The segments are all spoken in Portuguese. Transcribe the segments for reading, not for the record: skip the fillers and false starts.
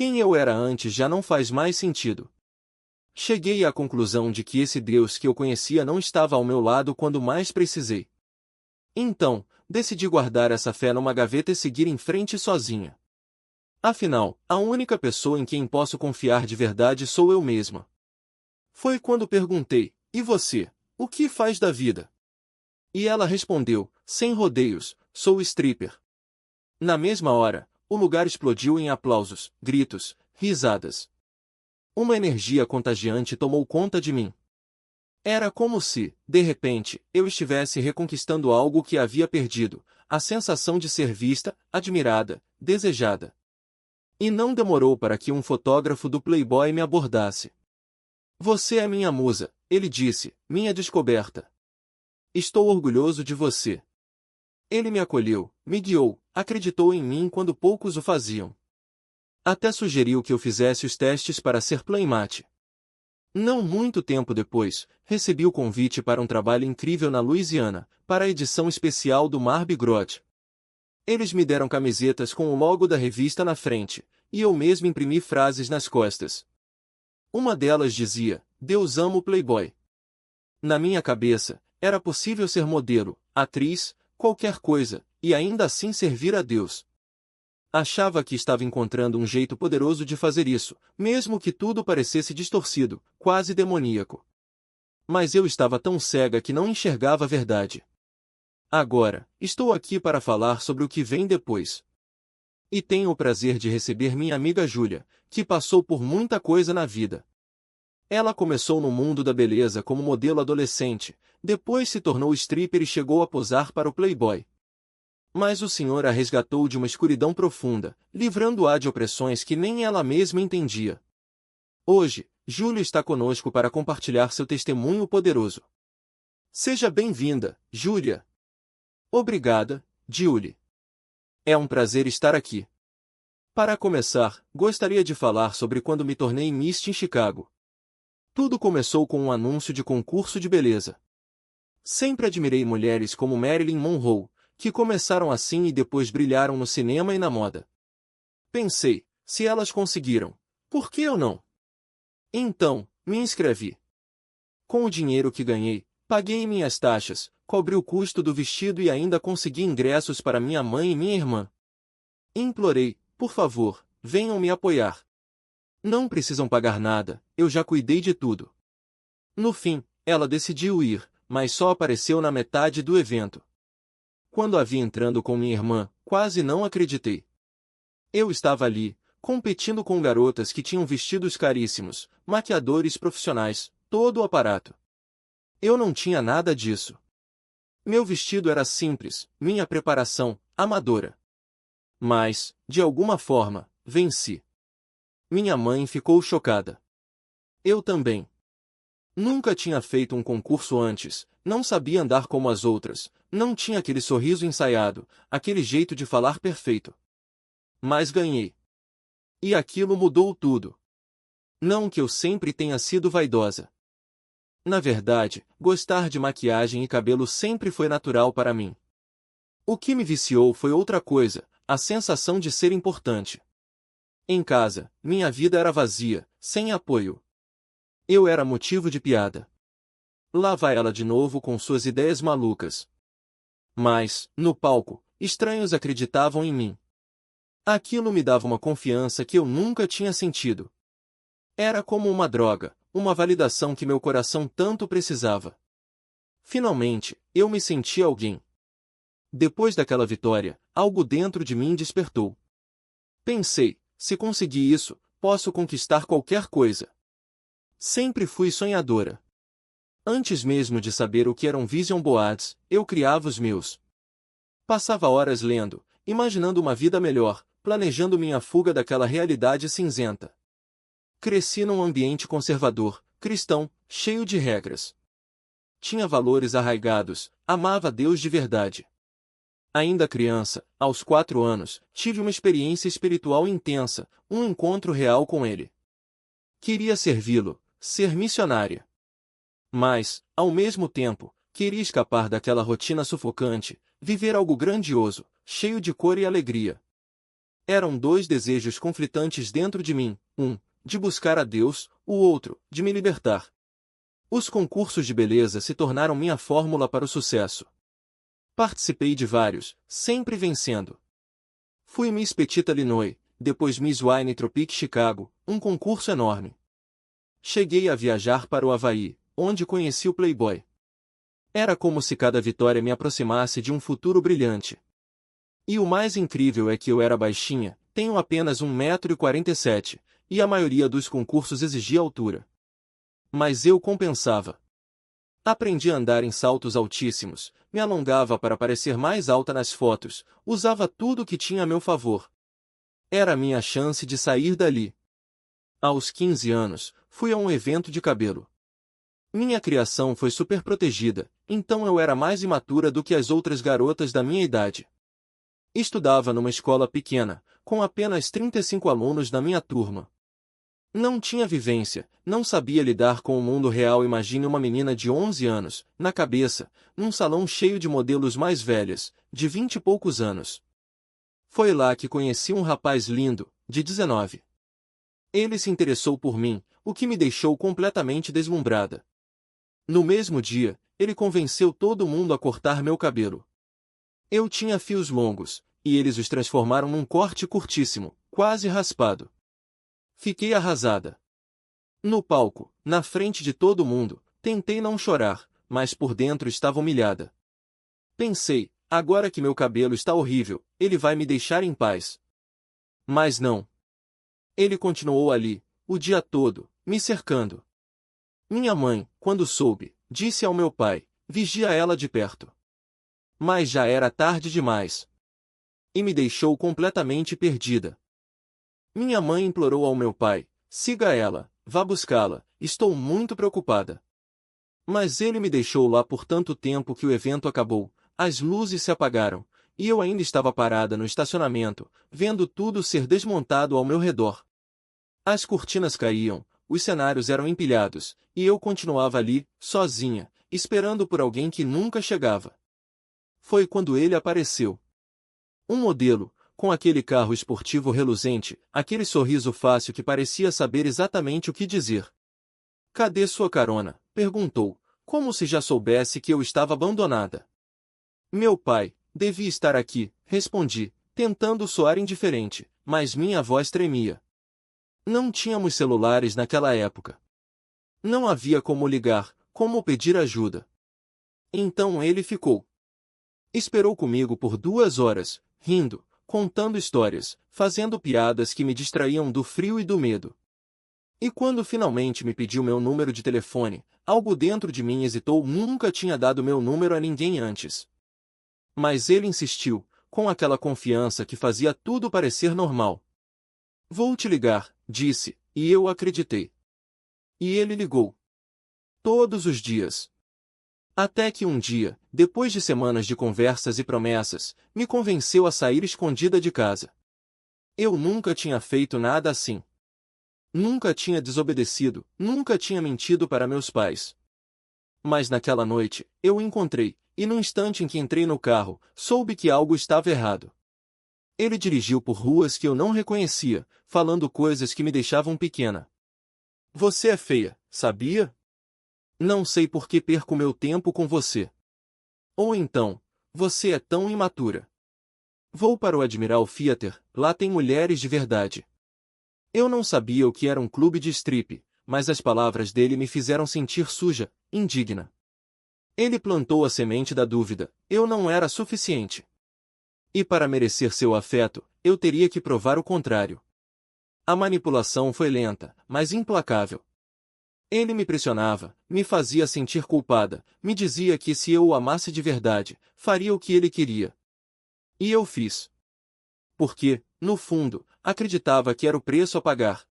Quem eu era antes já não faz mais sentido. Cheguei à conclusão de que esse Deus que eu conhecia não estava ao meu lado quando mais precisei. Então, decidi guardar essa fé numa gaveta e seguir em frente sozinha. Afinal, a única pessoa em quem posso confiar de verdade sou eu mesma. Foi quando perguntei, e você, o que faz da vida? E ela respondeu, sem rodeios, sou stripper. Na mesma hora, o lugar explodiu em aplausos, gritos, risadas. Uma energia contagiante tomou conta de mim. Era como se, de repente, eu estivesse reconquistando algo que havia perdido, a sensação de ser vista, admirada, desejada. E não demorou para que um fotógrafo do Playboy me abordasse. Você é minha musa, ele disse, minha descoberta. Estou orgulhoso de você. Ele me acolheu, me guiou, acreditou em mim quando poucos o faziam. Até sugeriu que eu fizesse os testes para ser playmate. Não muito tempo depois, recebi o convite para um trabalho incrível na Louisiana, para a edição especial do Mardi Gras. Eles me deram camisetas com o logo da revista na frente, e eu mesmo imprimi frases nas costas. Uma delas dizia, Deus ama o Playboy. Na minha cabeça, era possível ser modelo, atriz, qualquer coisa, e ainda assim servir a Deus. Achava que estava encontrando um jeito poderoso de fazer isso, mesmo que tudo parecesse distorcido, quase demoníaco. Mas eu estava tão cega que não enxergava a verdade. Agora, estou aqui para falar sobre o que vem depois. E tenho o prazer de receber minha amiga Júlia, que passou por muita coisa na vida. Ela começou no mundo da beleza como modelo adolescente, depois se tornou stripper e chegou a posar para o Playboy. Mas o Senhor a resgatou de uma escuridão profunda, livrando-a de opressões que nem ela mesma entendia. Hoje, Júlia está conosco para compartilhar seu testemunho poderoso. Seja bem-vinda, Júlia. Obrigada, Julie. É um prazer estar aqui. Para começar, gostaria de falar sobre quando me tornei Miss em Chicago. Tudo começou com um anúncio de concurso de beleza. Sempre admirei mulheres como Marilyn Monroe, que começaram assim e depois brilharam no cinema e na moda. Pensei, se elas conseguiram, por que eu não? Então, me inscrevi. Com o dinheiro que ganhei, paguei minhas taxas, cobri o custo do vestido e ainda consegui ingressos para minha mãe e minha irmã. Implorei, por favor, venham me apoiar. Não precisam pagar nada, eu já cuidei de tudo. No fim, ela decidiu ir, mas só apareceu na metade do evento. Quando a vi entrando com minha irmã, quase não acreditei. Eu estava ali, competindo com garotas que tinham vestidos caríssimos, maquiadores profissionais, todo o aparato. Eu não tinha nada disso. Meu vestido era simples, minha preparação, amadora. Mas, de alguma forma, venci. Minha mãe ficou chocada. Eu também. Nunca tinha feito um concurso antes, não sabia andar como as outras, não tinha aquele sorriso ensaiado, aquele jeito de falar perfeito. Mas ganhei. E aquilo mudou tudo. Não que eu sempre tenha sido vaidosa. Na verdade, gostar de maquiagem e cabelo sempre foi natural para mim. O que me viciou foi outra coisa, a sensação de ser importante. Em casa, minha vida era vazia, sem apoio. Eu era motivo de piada. Lá vai ela de novo com suas ideias malucas. Mas, no palco, estranhos acreditavam em mim. Aquilo me dava uma confiança que eu nunca tinha sentido. Era como uma droga, uma validação que meu coração tanto precisava. Finalmente, eu me senti alguém. Depois daquela vitória, algo dentro de mim despertou. Pensei, se conseguir isso, posso conquistar qualquer coisa. Sempre fui sonhadora. Antes mesmo de saber o que eram vision boards, eu criava os meus. Passava horas lendo, imaginando uma vida melhor, planejando minha fuga daquela realidade cinzenta. Cresci num ambiente conservador, cristão, cheio de regras. Tinha valores arraigados, amava Deus de verdade. Ainda criança, aos 4 anos, tive uma experiência espiritual intensa, um encontro real com Ele. Queria servi-lo, ser missionária. Mas, ao mesmo tempo, queria escapar daquela rotina sufocante, viver algo grandioso, cheio de cor e alegria. Eram dois desejos conflitantes dentro de mim, um, de buscar a Deus, o outro, de me libertar. Os concursos de beleza se tornaram minha fórmula para o sucesso. Participei de vários, sempre vencendo. Fui Miss Petita Illinois, depois Miss Wine Tropic Chicago, um concurso enorme. Cheguei a viajar para o Havaí, onde conheci o Playboy. Era como se cada vitória me aproximasse de um futuro brilhante. E o mais incrível é que eu era baixinha, tenho apenas 1,47 m, e a maioria dos concursos exigia altura. Mas eu compensava. Aprendi a andar em saltos altíssimos, me alongava para parecer mais alta nas fotos, usava tudo o que tinha a meu favor. Era a minha chance de sair dali. Aos 15 anos, fui a um evento de cabelo. Minha criação foi super protegida, então eu era mais imatura do que as outras garotas da minha idade. Estudava numa escola pequena, com apenas 35 alunos na minha turma. Não tinha vivência, não sabia lidar com o mundo real. Imagine uma menina de 11 anos, na cabeça, num salão cheio de modelos mais velhas, de 20 e poucos anos. Foi lá que conheci um rapaz lindo, de 19. Ele se interessou por mim, o que me deixou completamente deslumbrada. No mesmo dia, ele convenceu todo mundo a cortar meu cabelo. Eu tinha fios longos, e eles os transformaram num corte curtíssimo, quase raspado. Fiquei arrasada. No palco, na frente de todo mundo, tentei não chorar, mas por dentro estava humilhada. Pensei, agora que meu cabelo está horrível, ele vai me deixar em paz. Mas não. Ele continuou ali, o dia todo, me cercando. Minha mãe, quando soube, disse ao meu pai, vigia ela de perto. Mas já era tarde demais. E me deixou completamente perdida. Minha mãe implorou ao meu pai, siga ela, vá buscá-la, estou muito preocupada. Mas ele me deixou lá por tanto tempo que o evento acabou, as luzes se apagaram, e eu ainda estava parada no estacionamento, vendo tudo ser desmontado ao meu redor. As cortinas caíam, os cenários eram empilhados, e eu continuava ali, sozinha, esperando por alguém que nunca chegava. Foi quando ele apareceu. Um modelo, com aquele carro esportivo reluzente, aquele sorriso fácil que parecia saber exatamente o que dizer. Cadê sua carona? Perguntou, como se já soubesse que eu estava abandonada. Meu pai, devia estar aqui, respondi, tentando soar indiferente, mas minha voz tremia. Não tínhamos celulares naquela época. Não havia como ligar, como pedir ajuda. Então ele ficou. Esperou comigo por 2 horas, rindo, contando histórias, fazendo piadas que me distraíam do frio e do medo. E quando finalmente me pediu meu número de telefone, algo dentro de mim hesitou. Nunca tinha dado meu número a ninguém antes. Mas ele insistiu, com aquela confiança que fazia tudo parecer normal. Vou te ligar, disse, e eu acreditei. E ele ligou. Todos os dias. Até que um dia, depois de semanas de conversas e promessas, me convenceu a sair escondida de casa. Eu nunca tinha feito nada assim. Nunca tinha desobedecido, nunca tinha mentido para meus pais. Mas naquela noite, eu o encontrei, e no instante em que entrei no carro, soube que algo estava errado. Ele dirigiu por ruas que eu não reconhecia, falando coisas que me deixavam pequena. Você é feia, sabia? Não sei por que perco meu tempo com você. Ou então, você é tão imatura. Vou para o Admiral Theater, lá tem mulheres de verdade. Eu não sabia o que era um clube de strip, mas as palavras dele me fizeram sentir suja, indigna. Ele plantou a semente da dúvida, eu não era suficiente. E para merecer seu afeto, eu teria que provar o contrário. A manipulação foi lenta, mas implacável. Ele me pressionava, me fazia sentir culpada, me dizia que se eu o amasse de verdade, faria o que ele queria. E eu fiz. Porque, no fundo, acreditava que era o preço a pagar.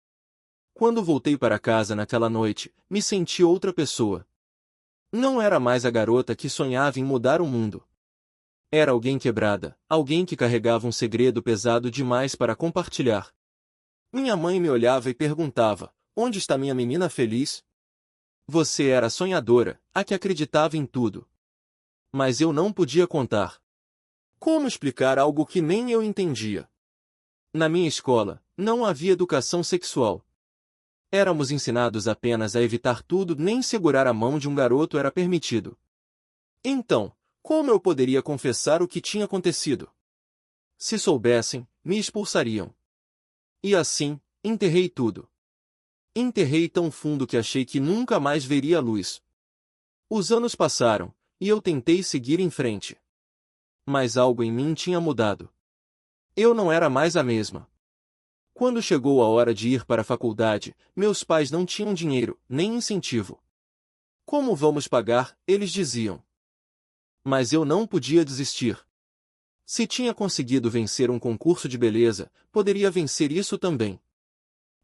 Quando voltei para casa naquela noite, me senti outra pessoa. Não era mais a garota que sonhava em mudar o mundo. Era alguém quebrada, alguém que carregava um segredo pesado demais para compartilhar. Minha mãe me olhava e perguntava, onde está minha menina feliz? Você era a sonhadora, a que acreditava em tudo. Mas eu não podia contar. Como explicar algo que nem eu entendia? Na minha escola, não havia educação sexual. Éramos ensinados apenas a evitar tudo, nem segurar a mão de um garoto era permitido. Então, como eu poderia confessar o que tinha acontecido? Se soubessem, me expulsariam. E assim, enterrei tudo. Enterrei tão fundo que achei que nunca mais veria a luz. Os anos passaram, e eu tentei seguir em frente. Mas algo em mim tinha mudado. Eu não era mais a mesma. Quando chegou a hora de ir para a faculdade, meus pais não tinham dinheiro, nem incentivo. Como vamos pagar? Eles diziam. Mas eu não podia desistir. Se tinha conseguido vencer um concurso de beleza, poderia vencer isso também.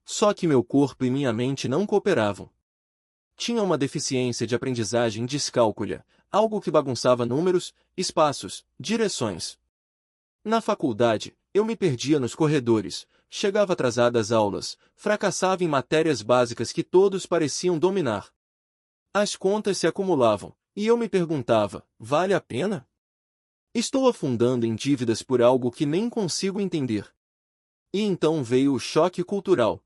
Só que meu corpo e minha mente não cooperavam. Tinha uma deficiência de aprendizagem descálculia, algo que bagunçava números, espaços, direções. Na faculdade, eu me perdia nos corredores, chegava atrasado às aulas, fracassava em matérias básicas que todos pareciam dominar. As contas se acumulavam, e eu me perguntava, vale a pena? Estou afundando em dívidas por algo que nem consigo entender. E então veio o choque cultural.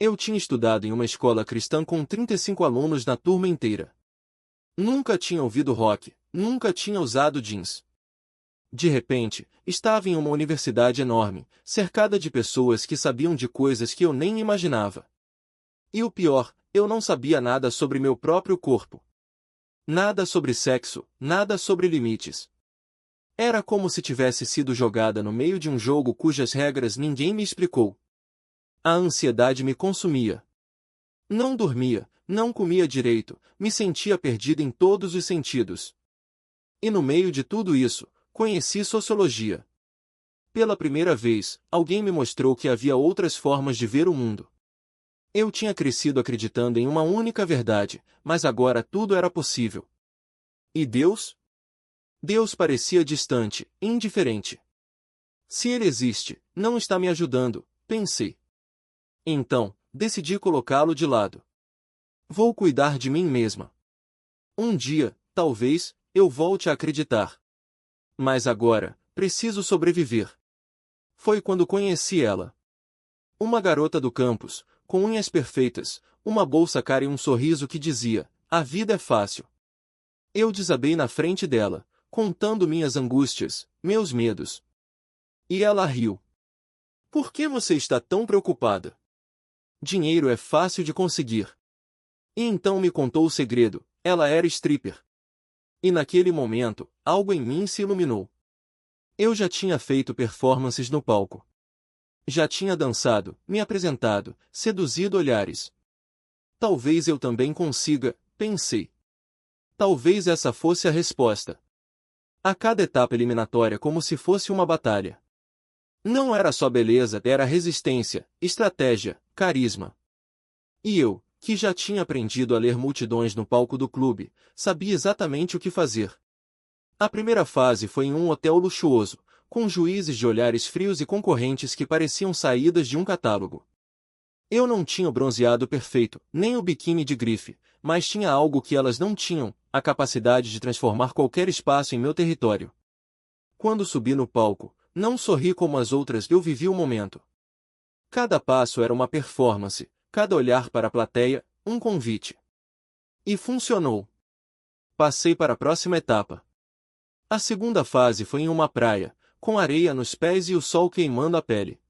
Eu tinha estudado em uma escola cristã com 35 alunos na turma inteira. Nunca tinha ouvido rock, nunca tinha usado jeans. De repente, estava em uma universidade enorme, cercada de pessoas que sabiam de coisas que eu nem imaginava. E o pior, eu não sabia nada sobre meu próprio corpo. Nada sobre sexo, nada sobre limites. Era como se tivesse sido jogada no meio de um jogo cujas regras ninguém me explicou. A ansiedade me consumia. Não dormia, não comia direito, me sentia perdida em todos os sentidos. E no meio de tudo isso, conheci sociologia. Pela primeira vez, alguém me mostrou que havia outras formas de ver o mundo. Eu tinha crescido acreditando em uma única verdade, mas agora tudo era possível. E Deus? Deus parecia distante, indiferente. Se ele existe, não está me ajudando, pensei. Então, decidi colocá-lo de lado. Vou cuidar de mim mesma. Um dia, talvez, eu volte a acreditar. Mas agora, preciso sobreviver. Foi quando conheci ela. Uma garota do campus, com unhas perfeitas, uma bolsa cara e um sorriso que dizia, a vida é fácil. Eu desabei na frente dela, contando minhas angústias, meus medos. E ela riu. Por que você está tão preocupada? Dinheiro é fácil de conseguir. E então me contou o segredo, ela era stripper. E naquele momento, algo em mim se iluminou. Eu já tinha feito performances no palco. Já tinha dançado, me apresentado, seduzido olhares. Talvez eu também consiga, pensei. Talvez essa fosse a resposta. A cada etapa eliminatória como se fosse uma batalha. Não era só beleza, era resistência, estratégia, carisma. E eu, que já tinha aprendido a ler multidões no palco do clube, sabia exatamente o que fazer. A primeira fase foi em um hotel luxuoso, com juízes de olhares frios e concorrentes que pareciam saídas de um catálogo. Eu não tinha o bronzeado perfeito, nem o biquíni de grife, mas tinha algo que elas não tinham, a capacidade de transformar qualquer espaço em meu território. Quando subi no palco, não sorri como as outras, eu vivi o momento. Cada passo era uma performance, cada olhar para a plateia, um convite. E funcionou. Passei para a próxima etapa. A segunda fase foi em uma praia, com areia nos pés e o sol queimando a pele.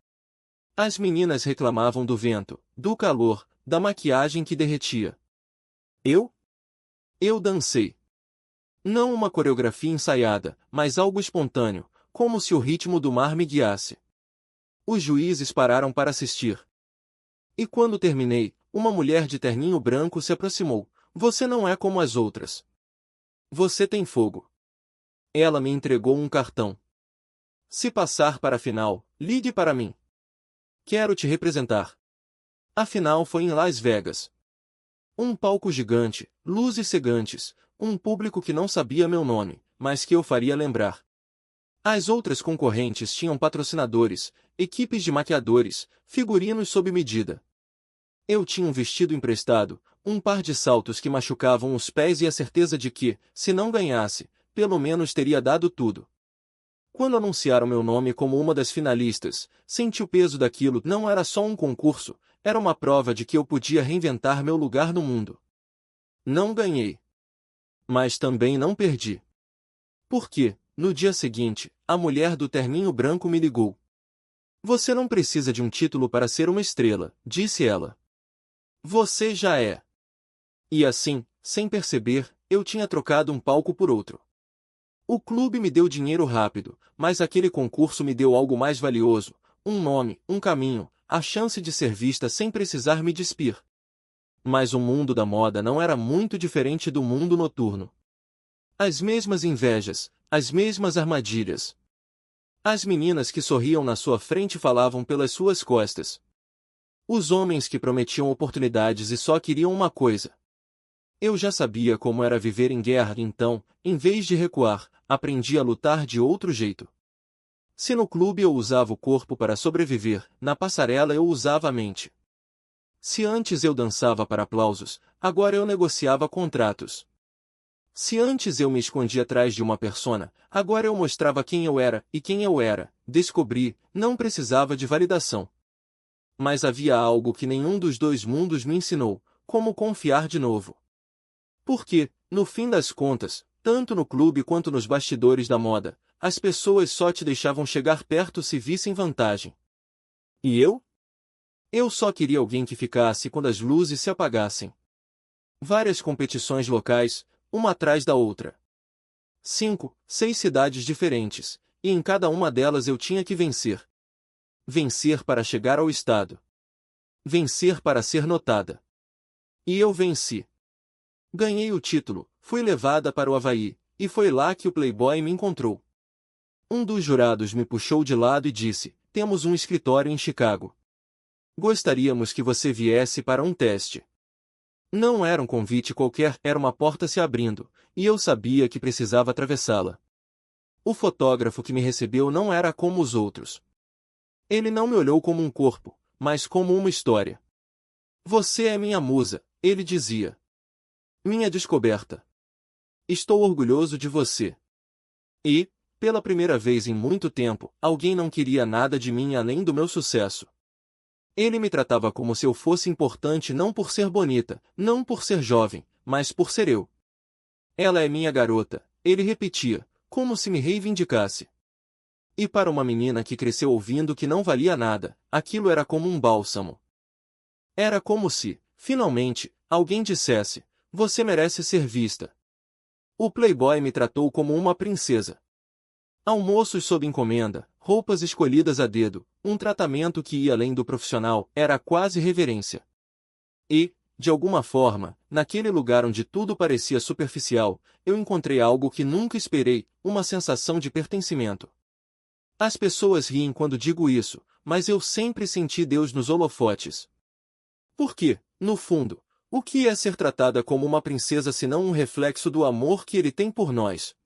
As meninas reclamavam do vento, do calor, da maquiagem que derretia. Eu dancei. Não uma coreografia ensaiada, mas algo espontâneo, como se o ritmo do mar me guiasse. Os juízes pararam para assistir. E quando terminei, uma mulher de terninho branco se aproximou. Você não é como as outras. Você tem fogo. Ela me entregou um cartão. Se passar para a final, ligue para mim. Quero te representar. A final foi em Las Vegas. Um palco gigante, luzes cegantes, um público que não sabia meu nome, mas que eu faria lembrar. As outras concorrentes tinham patrocinadores, equipes de maquiadores, figurinos sob medida. Eu tinha um vestido emprestado, um par de saltos que machucavam os pés e a certeza de que, se não ganhasse, pelo menos teria dado tudo. Quando anunciaram meu nome como uma das finalistas, senti o peso daquilo. Não era só um concurso, era uma prova de que eu podia reinventar meu lugar no mundo. Não ganhei. Mas também não perdi. Porque, no dia seguinte, a mulher do terninho branco me ligou. Você não precisa de um título para ser uma estrela, disse ela. Você já é. E assim, sem perceber, eu tinha trocado um palco por outro. O clube me deu dinheiro rápido, mas aquele concurso me deu algo mais valioso, um nome, um caminho, a chance de ser vista sem precisar me despir. Mas o mundo da moda não era muito diferente do mundo noturno. As mesmas invejas, as mesmas armadilhas. As meninas que sorriam na sua frente falavam pelas suas costas. Os homens que prometiam oportunidades e só queriam uma coisa. Eu já sabia como era viver em guerra, então, em vez de recuar, aprendi a lutar de outro jeito. Se no clube eu usava o corpo para sobreviver, na passarela eu usava a mente. Se antes eu dançava para aplausos, agora eu negociava contratos. Se antes eu me escondia atrás de uma persona, agora eu mostrava quem eu era, e quem eu era, descobri, não precisava de validação. Mas havia algo que nenhum dos dois mundos me ensinou, como confiar de novo. Porque, no fim das contas, tanto no clube quanto nos bastidores da moda, as pessoas só te deixavam chegar perto se vissem vantagem. E eu? Eu só queria alguém que ficasse quando as luzes se apagassem. Várias competições locais, uma atrás da outra. 5, 6 cidades diferentes, e em cada uma delas eu tinha que vencer. Vencer para chegar ao estado. Vencer para ser notada. E eu venci. Ganhei o título, fui levada para o Havaí, e foi lá que o Playboy me encontrou. Um dos jurados me puxou de lado e disse: temos um escritório em Chicago. Gostaríamos que você viesse para um teste. Não era um convite qualquer, era uma porta se abrindo, e eu sabia que precisava atravessá-la. O fotógrafo que me recebeu não era como os outros. Ele não me olhou como um corpo, mas como uma história. Você é minha musa, ele dizia. Minha descoberta. Estou orgulhoso de você. E, pela primeira vez em muito tempo, alguém não queria nada de mim além do meu sucesso. Ele me tratava como se eu fosse importante não por ser bonita, não por ser jovem, mas por ser eu. Ela é minha garota, ele repetia, como se me reivindicasse. E para uma menina que cresceu ouvindo que não valia nada, aquilo era como um bálsamo. Era como se, finalmente, alguém dissesse: você merece ser vista. O Playboy me tratou como uma princesa. Almoços sob encomenda, roupas escolhidas a dedo, um tratamento que ia além do profissional, era quase reverência. E, de alguma forma, naquele lugar onde tudo parecia superficial, eu encontrei algo que nunca esperei, uma sensação de pertencimento. As pessoas riem quando digo isso, mas eu sempre senti Deus nos holofotes. Porque, no fundo, o que é ser tratada como uma princesa senão um reflexo do amor que ele tem por nós?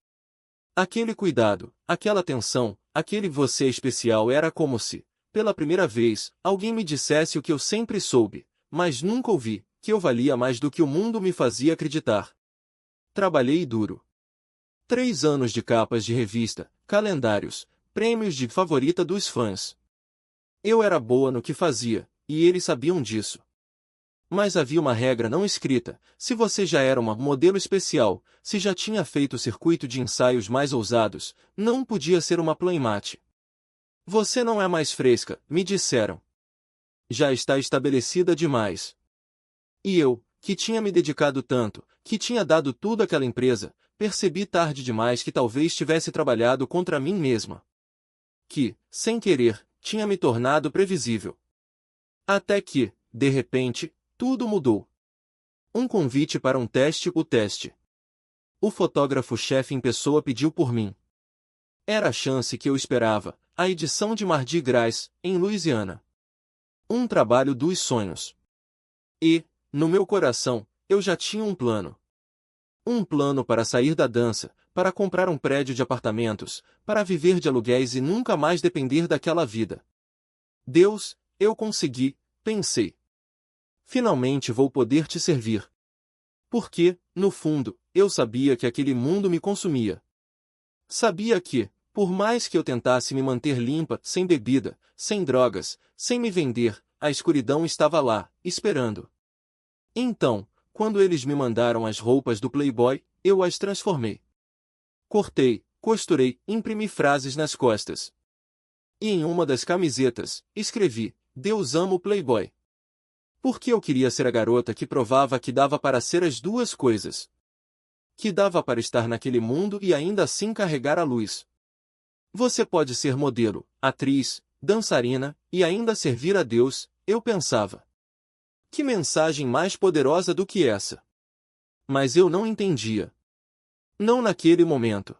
Aquele cuidado, aquela atenção, aquele você especial era como se, pela primeira vez, alguém me dissesse o que eu sempre soube, mas nunca ouvi, que eu valia mais do que o mundo me fazia acreditar. Trabalhei duro. 3 anos de capas de revista, calendários, prêmios de favorita dos fãs. Eu era boa no que fazia, e eles sabiam disso. Mas havia uma regra não escrita: se você já era uma modelo especial, se já tinha feito o circuito de ensaios mais ousados, não podia ser uma playmate. Você não é mais fresca, me disseram. Já está estabelecida demais. E eu, que tinha me dedicado tanto, que tinha dado tudo àquela empresa, percebi tarde demais que talvez tivesse trabalhado contra mim mesma. Que, sem querer, tinha me tornado previsível. Até que, de repente, tudo mudou. Um convite para um teste, o teste. O fotógrafo-chefe em pessoa pediu por mim. Era a chance que eu esperava, a edição de Mardi Gras, em Louisiana. Um trabalho dos sonhos. E, no meu coração, eu já tinha um plano. Um plano para sair da dança, para comprar um prédio de apartamentos, para viver de aluguéis e nunca mais depender daquela vida. Deus, eu consegui, pensei. Finalmente vou poder te servir. Porque, no fundo, eu sabia que aquele mundo me consumia. Sabia que, Por mais que eu tentasse me manter limpa, sem bebida, sem drogas, sem me vender, a escuridão estava lá, esperando. Então, quando eles me mandaram as roupas do Playboy, eu as transformei. Cortei, costurei, imprimi frases nas costas. E em uma das camisetas, escrevi: Deus ama o Playboy. Porque eu queria ser a garota que provava que dava para ser as duas coisas. Que dava para estar naquele mundo e ainda assim carregar a luz. Você pode ser modelo, atriz, dançarina, e ainda servir a Deus, eu pensava. Que mensagem mais poderosa do que essa? Mas eu não entendia. Não naquele momento.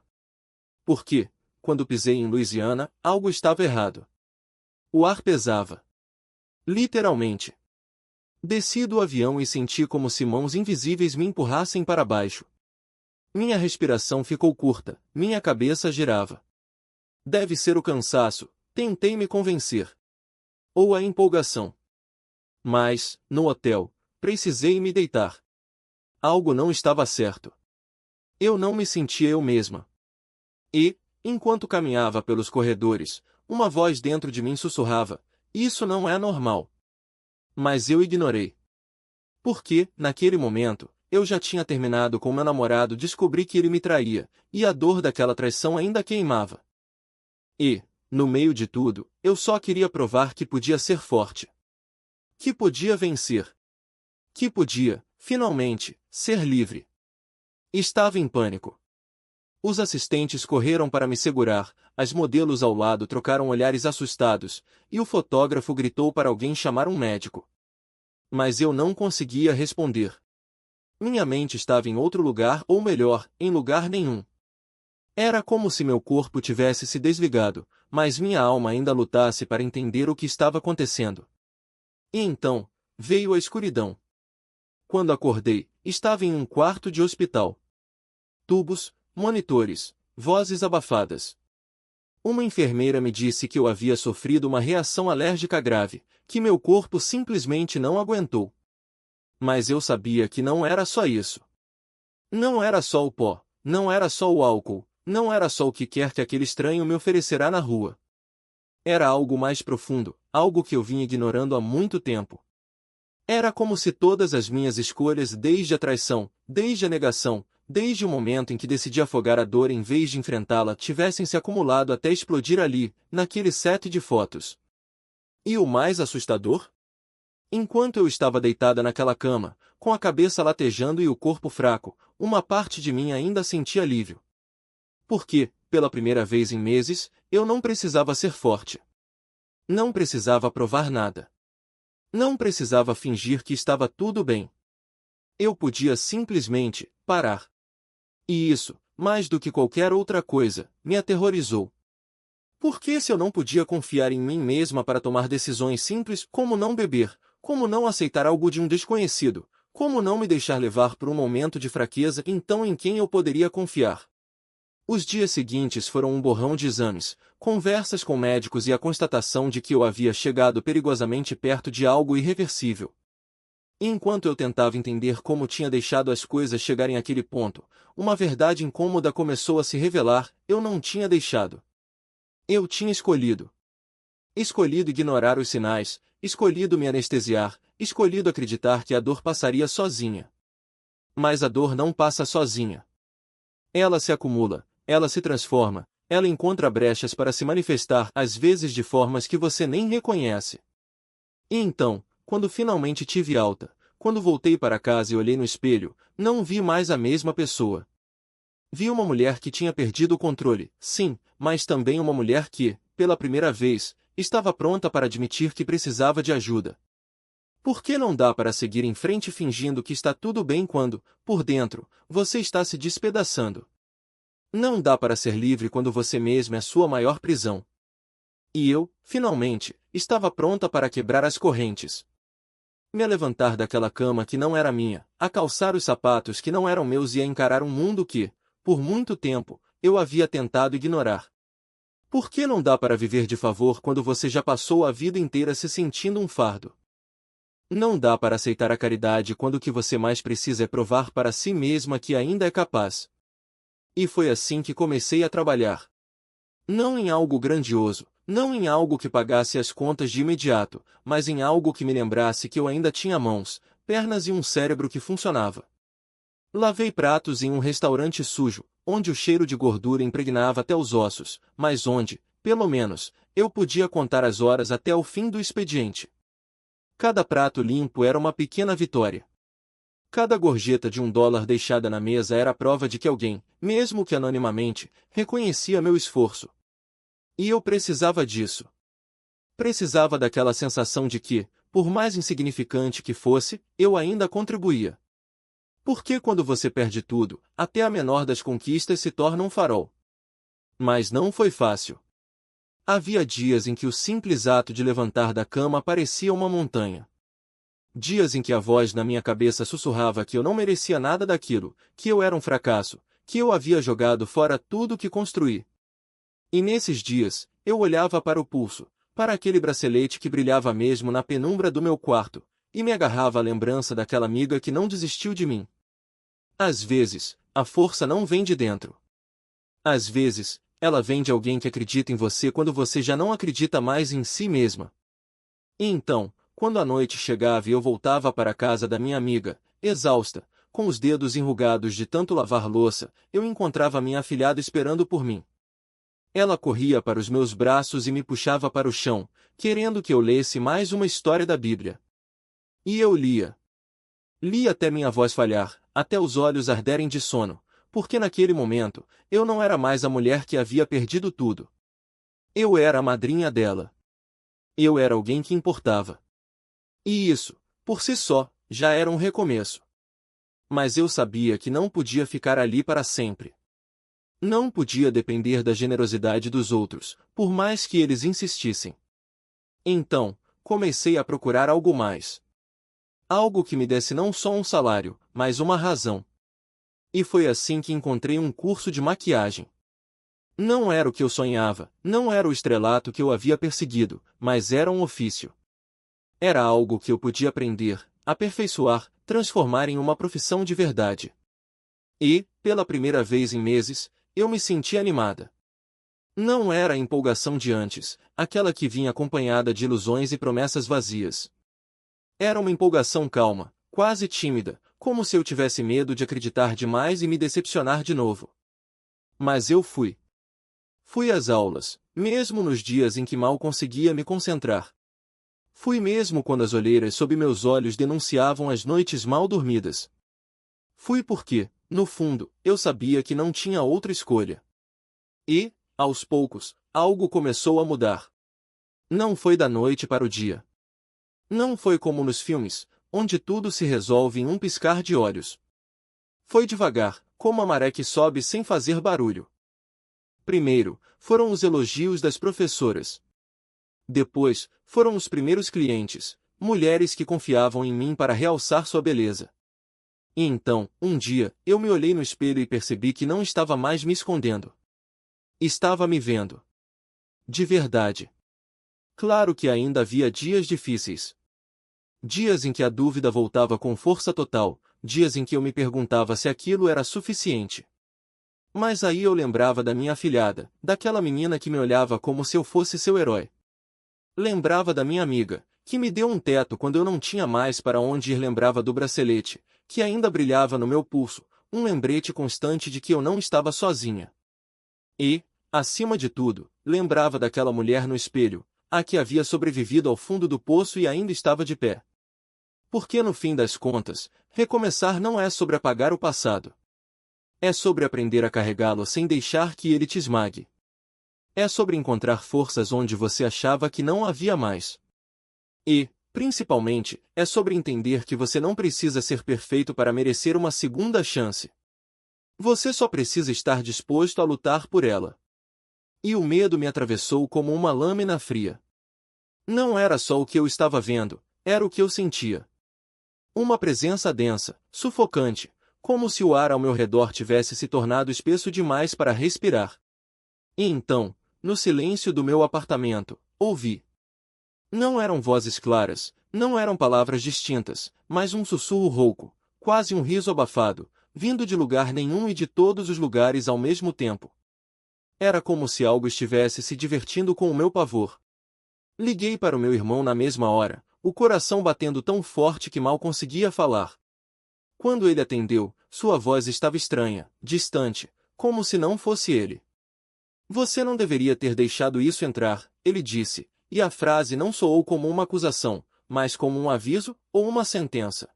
Porque, quando pisei em Louisiana, algo estava errado. O ar pesava. Literalmente. Desci do avião e senti como se mãos invisíveis me empurrassem para baixo. Minha respiração ficou curta, minha cabeça girava. Deve ser o cansaço, tentei me convencer. Ou a empolgação. Mas, no hotel, precisei me deitar. Algo não estava certo. Eu não me sentia eu mesma. E, enquanto caminhava pelos corredores, uma voz dentro de mim sussurrava: isso não é normal. Mas eu ignorei. Porque, naquele momento, eu já tinha terminado com meu namorado, descobri que ele me traía, e a dor daquela traição ainda queimava. E, no meio de tudo, eu só queria provar que podia ser forte. Que podia vencer. Que podia, finalmente, ser livre. Estava em pânico. Os assistentes correram para me segurar, as modelos ao lado trocaram olhares assustados, e o fotógrafo gritou para alguém chamar um médico. Mas eu não conseguia responder. Minha mente estava em outro lugar, ou melhor, em lugar nenhum. Era como se meu corpo tivesse se desligado, mas minha alma ainda lutasse para entender o que estava acontecendo. E então, veio a escuridão. Quando acordei, estava em um quarto de hospital. Tubos, monitores, vozes abafadas. Uma enfermeira me disse que eu havia sofrido uma reação alérgica grave, que meu corpo simplesmente não aguentou. Mas eu sabia que não era só isso. Não era só o pó, não era só o álcool, não era só o que quer que aquele estranho me oferecerá na rua. Era algo mais profundo, algo que eu vinha ignorando há muito tempo. Era como se todas as minhas escolhas, desde a traição, desde a negação, desde o momento em que decidi afogar a dor em vez de enfrentá-la, tivessem se acumulado até explodir ali, naquele set de fotos. E o mais assustador? Enquanto eu estava deitada naquela cama, com a cabeça latejando e o corpo fraco, uma parte de mim ainda sentia alívio. Porque, pela primeira vez em meses, eu não precisava ser forte. Não precisava provar nada. Não precisava fingir que estava tudo bem. Eu podia simplesmente parar. E isso, mais do que qualquer outra coisa, me aterrorizou. Por que se eu não podia confiar em mim mesma para tomar decisões simples, como não beber, como não aceitar algo de um desconhecido, como não me deixar levar por um momento de fraqueza, então em quem eu poderia confiar? Os dias seguintes foram um borrão de exames, conversas com médicos e a constatação de que eu havia chegado perigosamente perto de algo irreversível. E enquanto eu tentava entender como tinha deixado as coisas chegarem àquele ponto, uma verdade incômoda começou a se revelar: eu não tinha deixado. Eu tinha escolhido. Escolhido ignorar os sinais, escolhido me anestesiar, escolhido acreditar que a dor passaria sozinha. Mas a dor não passa sozinha. Ela se acumula, ela se transforma, ela encontra brechas para se manifestar, às vezes de formas que você nem reconhece. E então, quando finalmente tive alta, quando voltei para casa e olhei no espelho, não vi mais a mesma pessoa. Vi uma mulher que tinha perdido o controle, sim, mas também uma mulher que, pela primeira vez, estava pronta para admitir que precisava de ajuda. Por que não dá para seguir em frente fingindo que está tudo bem quando, por dentro, você está se despedaçando? Não dá para ser livre quando você mesmo é sua maior prisão. E eu, finalmente, estava pronta para quebrar as correntes. Me levantar daquela cama que não era minha, a calçar os sapatos que não eram meus e a encarar um mundo que, por muito tempo, eu havia tentado ignorar. Por que não dá para viver de favor quando você já passou a vida inteira se sentindo um fardo? Não dá para aceitar a caridade quando o que você mais precisa é provar para si mesma que ainda é capaz. E foi assim que comecei a trabalhar. Não em algo grandioso, não em algo que pagasse as contas de imediato, mas em algo que me lembrasse que eu ainda tinha mãos, pernas e um cérebro que funcionava. Lavei pratos em um restaurante sujo, onde o cheiro de gordura impregnava até os ossos, mas onde, pelo menos, eu podia contar as horas até o fim do expediente. Cada prato limpo era uma pequena vitória. Cada gorjeta de $1 deixada na mesa era a prova de que alguém, mesmo que anonimamente, reconhecia meu esforço. E eu precisava disso. Precisava daquela sensação de que, por mais insignificante que fosse, eu ainda contribuía. Porque quando você perde tudo, até a menor das conquistas se torna um farol. Mas não foi fácil. Havia dias em que o simples ato de levantar da cama parecia uma montanha. Dias em que a voz na minha cabeça sussurrava que eu não merecia nada daquilo, que eu era um fracasso, que eu havia jogado fora tudo que construí. E nesses dias, eu olhava para o pulso, para aquele bracelete que brilhava mesmo na penumbra do meu quarto, e me agarrava à lembrança daquela amiga que não desistiu de mim. Às vezes, a força não vem de dentro. Às vezes, ela vem de alguém que acredita em você quando você já não acredita mais em si mesma. E então, quando a noite chegava e eu voltava para a casa da minha amiga, exausta, com os dedos enrugados de tanto lavar louça, eu encontrava minha afilhada esperando por mim. Ela corria para os meus braços e me puxava para o chão, querendo que eu lesse mais uma história da Bíblia. E eu lia. Li até minha voz falhar, até os olhos arderem de sono, porque naquele momento, eu não era mais a mulher que havia perdido tudo. Eu era a madrinha dela. Eu era alguém que importava. E isso, por si só, já era um recomeço. Mas eu sabia que não podia ficar ali para sempre. Não podia depender da generosidade dos outros, por mais que eles insistissem. Então, comecei a procurar algo mais. Algo que me desse não só um salário, mas uma razão. E foi assim que encontrei um curso de maquiagem. Não era o que eu sonhava, não era o estrelato que eu havia perseguido, mas era um ofício. Era algo que eu podia aprender, aperfeiçoar, transformar em uma profissão de verdade. E, pela primeira vez em meses, eu me senti animada. Não era a empolgação de antes, aquela que vinha acompanhada de ilusões e promessas vazias. Era uma empolgação calma, quase tímida, como se eu tivesse medo de acreditar demais e me decepcionar de novo. Mas eu fui. Fui às aulas, mesmo nos dias em que mal conseguia me concentrar. Fui mesmo quando as olheiras sob meus olhos denunciavam as noites mal dormidas. Fui porque, no fundo, eu sabia que não tinha outra escolha. E, aos poucos, algo começou a mudar. Não foi da noite para o dia. Não foi como nos filmes, onde tudo se resolve em um piscar de olhos. Foi devagar, como a maré que sobe sem fazer barulho. Primeiro, foram os elogios das professoras. Depois, foram os primeiros clientes, mulheres que confiavam em mim para realçar sua beleza. E então, um dia, eu me olhei no espelho e percebi que não estava mais me escondendo. Estava me vendo. De verdade. Claro que ainda havia dias difíceis. Dias em que a dúvida voltava com força total, dias em que eu me perguntava se aquilo era suficiente. Mas aí eu lembrava da minha afilhada, daquela menina que me olhava como se eu fosse seu herói. Lembrava da minha amiga, que me deu um teto quando eu não tinha mais para onde ir. Lembrava do bracelete, que ainda brilhava no meu pulso, um lembrete constante de que eu não estava sozinha. E, acima de tudo, lembrava daquela mulher no espelho, a que havia sobrevivido ao fundo do poço e ainda estava de pé. Porque no fim das contas, recomeçar não é sobre apagar o passado. É sobre aprender a carregá-lo sem deixar que ele te esmague. É sobre encontrar forças onde você achava que não havia mais. E, principalmente, é sobre entender que você não precisa ser perfeito para merecer uma segunda chance. Você só precisa estar disposto a lutar por ela. E o medo me atravessou como uma lâmina fria. Não era só o que eu estava vendo, era o que eu sentia. Uma presença densa, sufocante, como se o ar ao meu redor tivesse se tornado espesso demais para respirar. E então, no silêncio do meu apartamento, ouvi. Não eram vozes claras, não eram palavras distintas, mas um sussurro rouco, quase um riso abafado, vindo de lugar nenhum e de todos os lugares ao mesmo tempo. Era como se algo estivesse se divertindo com o meu pavor. Liguei para o meu irmão na mesma hora, o coração batendo tão forte que mal conseguia falar. Quando ele atendeu, sua voz estava estranha, distante, como se não fosse ele. Você não deveria ter deixado isso entrar, ele disse, e a frase não soou como uma acusação, mas como um aviso ou uma sentença.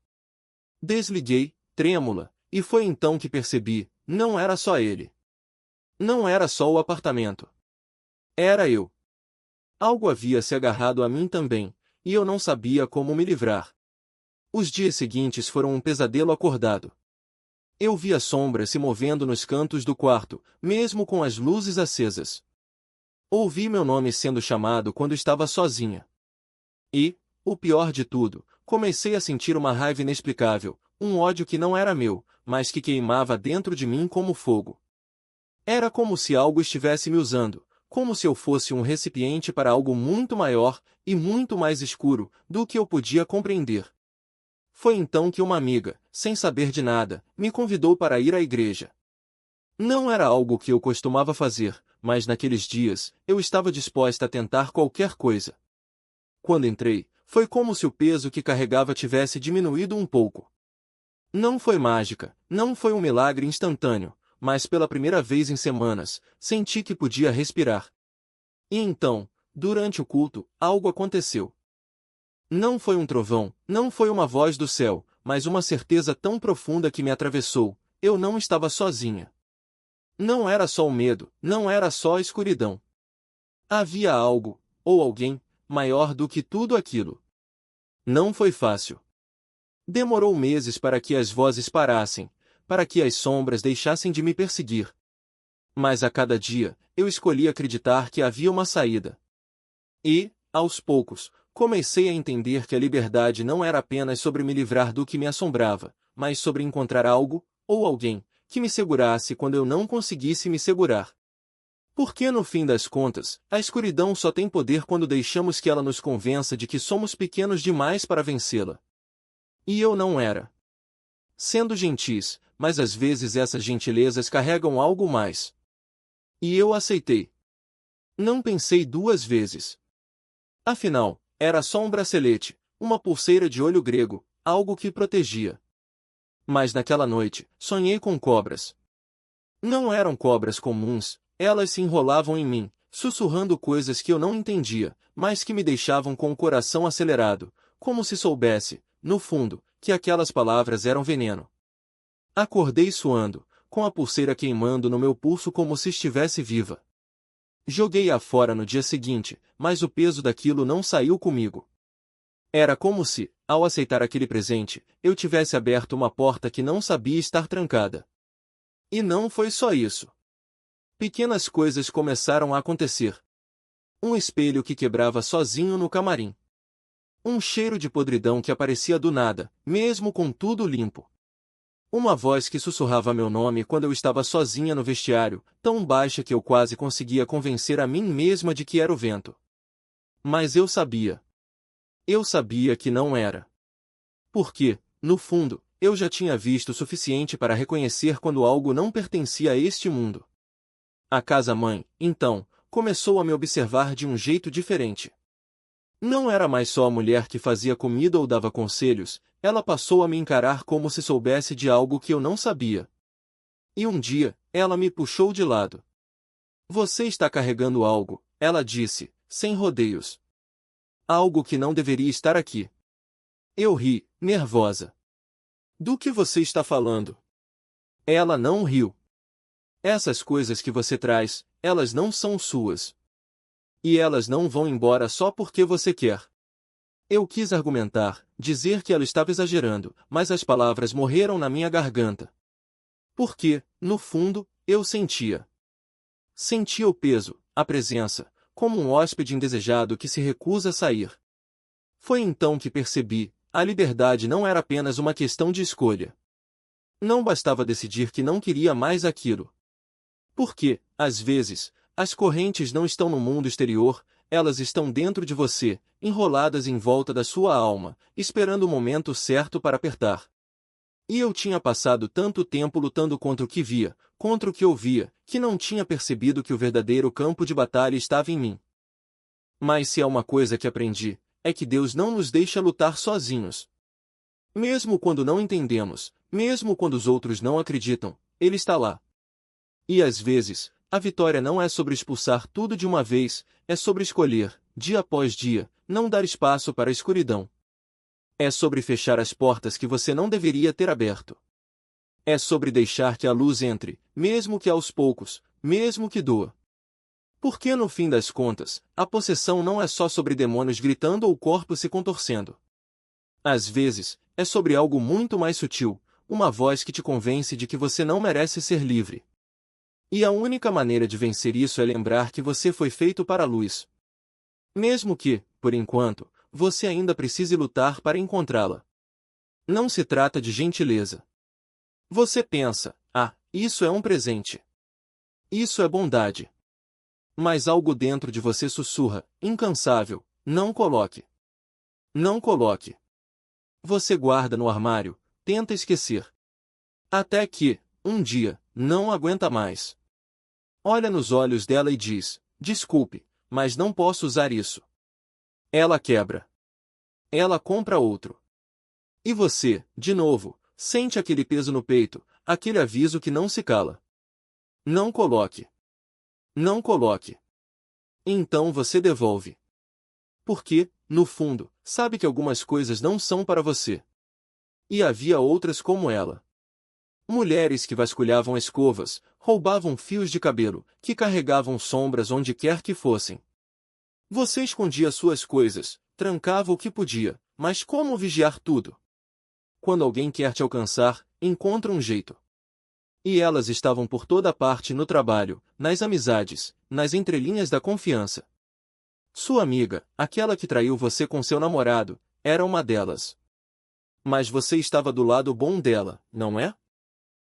Desliguei, trêmula, e foi então que percebi, não era só ele. Não era só o apartamento. Era eu. Algo havia se agarrado a mim também, e eu não sabia como me livrar. Os dias seguintes foram um pesadelo acordado. Eu via sombras se movendo nos cantos do quarto, mesmo com as luzes acesas. Ouvi meu nome sendo chamado quando estava sozinha. E, o pior de tudo, comecei a sentir uma raiva inexplicável, um ódio que não era meu, mas que queimava dentro de mim como fogo. Era como se algo estivesse me usando, como se eu fosse um recipiente para algo muito maior e muito mais escuro do que eu podia compreender. Foi então que uma amiga, sem saber de nada, me convidou para ir à igreja. Não era algo que eu costumava fazer, mas naqueles dias, eu estava disposta a tentar qualquer coisa. Quando entrei, foi como se o peso que carregava tivesse diminuído um pouco. Não foi mágica, não foi um milagre instantâneo, mas pela primeira vez em semanas, senti que podia respirar. E então, durante o culto, algo aconteceu. Não foi um trovão, não foi uma voz do céu, mas uma certeza tão profunda que me atravessou, eu não estava sozinha. Não era só o medo, não era só a escuridão. Havia algo, ou alguém, maior do que tudo aquilo. Não foi fácil. Demorou meses para que as vozes parassem, para que as sombras deixassem de me perseguir. Mas a cada dia, eu escolhi acreditar que havia uma saída. E, aos poucos, comecei a entender que a liberdade não era apenas sobre me livrar do que me assombrava, mas sobre encontrar algo, ou alguém, que me segurasse quando eu não conseguisse me segurar. Porque no fim das contas, a escuridão só tem poder quando deixamos que ela nos convença de que somos pequenos demais para vencê-la. E eu não era. Sendo gentis, mas às vezes essas gentilezas carregam algo mais. E eu aceitei. Não pensei duas vezes. Afinal, era só um bracelete, uma pulseira de olho grego, algo que protegia. Mas naquela noite, sonhei com cobras. Não eram cobras comuns, elas se enrolavam em mim, sussurrando coisas que eu não entendia, mas que me deixavam com o coração acelerado, como se soubesse, no fundo, que aquelas palavras eram veneno. Acordei suando, com a pulseira queimando no meu pulso como se estivesse viva. Joguei-a fora no dia seguinte, mas o peso daquilo não saiu comigo. Era como se, ao aceitar aquele presente, eu tivesse aberto uma porta que não sabia estar trancada. E não foi só isso. Pequenas coisas começaram a acontecer. Um espelho que quebrava sozinho no camarim. Um cheiro de podridão que aparecia do nada, mesmo com tudo limpo. Uma voz que sussurrava meu nome quando eu estava sozinha no vestiário, tão baixa que eu quase conseguia convencer a mim mesma de que era o vento. Mas eu sabia. Eu sabia que não era. Porque, no fundo, eu já tinha visto o suficiente para reconhecer quando algo não pertencia a este mundo. A casa-mãe, então, começou a me observar de um jeito diferente. Não era mais só a mulher que fazia comida ou dava conselhos, ela passou a me encarar como se soubesse de algo que eu não sabia. E um dia, ela me puxou de lado. Você está carregando algo, ela disse, sem rodeios. Algo que não deveria estar aqui. Eu ri, nervosa. Do que você está falando? Ela não riu. Essas coisas que você traz, elas não são suas. E elas não vão embora só porque você quer. Eu quis argumentar, dizer que ela estava exagerando, mas as palavras morreram na minha garganta. Porque, no fundo, eu sentia. Sentia o peso, a presença, como um hóspede indesejado que se recusa a sair. Foi então que percebi, a liberdade não era apenas uma questão de escolha. Não bastava decidir que não queria mais aquilo. Porque, às vezes, as correntes não estão no mundo exterior, elas estão dentro de você, enroladas em volta da sua alma, esperando o momento certo para apertar. E eu tinha passado tanto tempo lutando contra o que via, contra o que ouvia, que não tinha percebido que o verdadeiro campo de batalha estava em mim. Mas se há uma coisa que aprendi, é que Deus não nos deixa lutar sozinhos. Mesmo quando não entendemos, mesmo quando os outros não acreditam, Ele está lá. E às vezes, a vitória não é sobre expulsar tudo de uma vez, é sobre escolher, dia após dia, não dar espaço para a escuridão. É sobre fechar as portas que você não deveria ter aberto. É sobre deixar que a luz entre, mesmo que aos poucos, mesmo que doa. Porque no fim das contas, a possessão não é só sobre demônios gritando ou corpos se contorcendo. Às vezes, é sobre algo muito mais sutil, uma voz que te convence de que você não merece ser livre. E a única maneira de vencer isso é lembrar que você foi feito para a luz. Mesmo que, por enquanto, você ainda precise lutar para encontrá-la. Não se trata de gentileza. Você pensa, isso é um presente. Isso é bondade. Mas algo dentro de você sussurra, incansável, não coloque. Não coloque. Você guarda no armário, tenta esquecer. Até que, um dia, não aguenta mais. Olha nos olhos dela e diz, desculpe, mas não posso usar isso. Ela quebra. Ela compra outro. E você, de novo, sente aquele peso no peito, aquele aviso que não se cala. Não coloque. Não coloque. Então você devolve. Porque, no fundo, sabe que algumas coisas não são para você. E havia outras como ela. Mulheres que vasculhavam escovas, roubavam fios de cabelo, que carregavam sombras onde quer que fossem. Você escondia suas coisas, trancava o que podia, mas como vigiar tudo? Quando alguém quer te alcançar, encontra um jeito. E elas estavam por toda parte no trabalho, nas amizades, nas entrelinhas da confiança. Sua amiga, aquela que traiu você com seu namorado, era uma delas. Mas você estava do lado bom dela, não é?